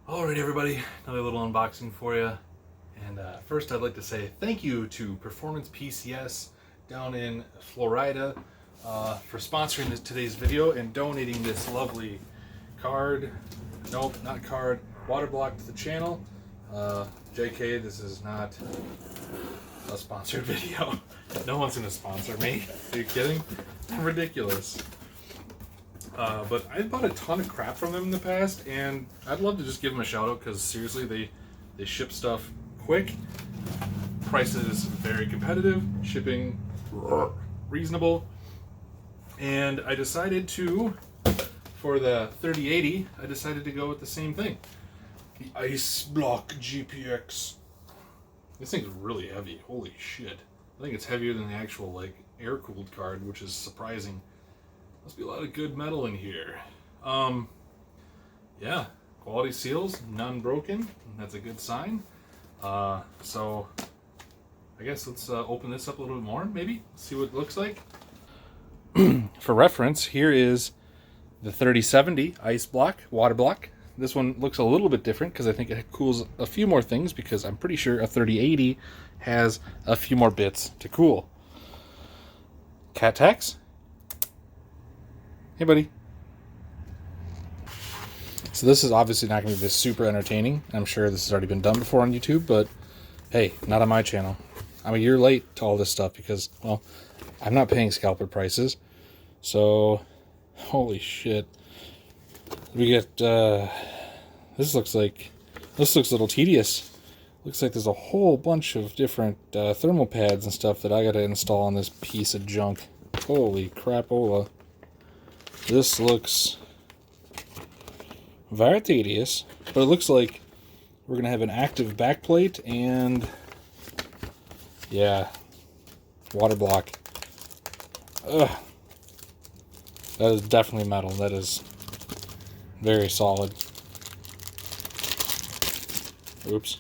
Alright everybody, another little unboxing for you. And first I'd like to say thank you to Performance PCS down in Florida for sponsoring today's video and donating this lovely card, nope, not card, water block to the channel. JK, this is not a sponsored video. No one's gonna sponsor me. Are you kidding? Ridiculous. But I bought a ton of crap from them in the past, and I'd love to just give them a shout out because seriously, they ship stuff quick, prices very competitive, shipping reasonable, and I decided to, for the 3080, I decided to go with the same thing, the Eisblock GPX. This thing's really heavy. Holy shit! I think it's heavier than the actual like air-cooled card, which is surprising. Must be a lot of good metal in here. Yeah, quality seals, none broken. That's a good sign. So I guess let's open this up a little bit more, maybe see what it looks like. For reference, here is the 3070 Eisblock water block. This one looks a little bit different because I think it cools a few more things, because I'm pretty sure a 3080 has a few more bits to cool. Cat tax. Hey, buddy. So this is obviously not going to be super entertaining. I'm sure this has already been done before on YouTube, but hey, not on my channel. I'm a year late to all this stuff because, well, I'm not paying scalper prices. So, holy shit. We get, this looks a little tedious. Looks like there's a whole bunch of different thermal pads and stuff that I got to install on this piece of junk. Holy crapola. This looks very tedious, but it looks like we're going to have an active backplate and, yeah, water block. Ugh. That is definitely metal. That is very solid. Oops.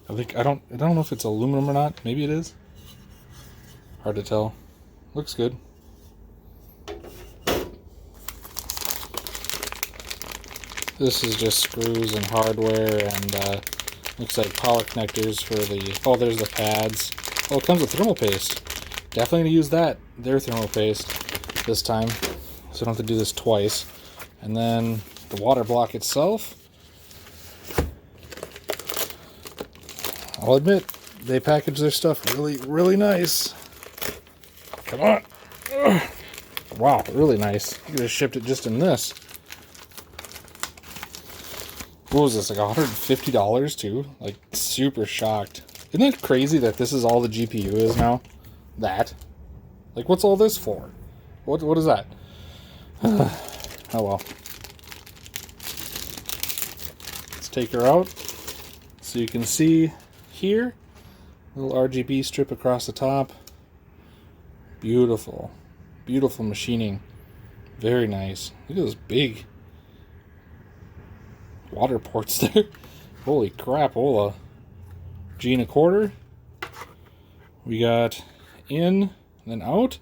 I don't know if it's aluminum or not. Maybe it is. Hard to tell. Looks good. This is just screws and hardware, and looks like power connectors for the, oh, there's the pads. Oh, it comes with thermal paste. Definitely going to use their thermal paste this time, so I don't have to do this twice. And then the water block itself. I'll admit, they package their stuff really, really nice. Come on. Ugh. Wow, really nice. You could have shipped it just in this. What was this, like $150 too? Like, super shocked. Isn't it crazy that this is all the GPU is now? That. Like, what's all this for? What is that? Oh well. Let's take her out so you can see here. Little RGB strip across the top. Beautiful. Beautiful machining. Very nice. Look at those big water ports there. Holy crap, Ola. G1/4. We got in and then out.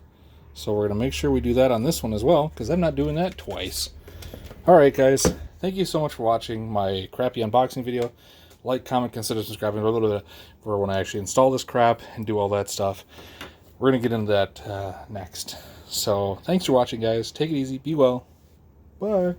So we're going to make sure we do that on this one as well, because I'm not doing that twice. Alright guys, thank you so much for watching my crappy unboxing video. Like, comment, consider subscribing for when I actually install this crap and do all that stuff. We're going to get into that next. So, thanks for watching, guys. Take it easy. Be well. Bye.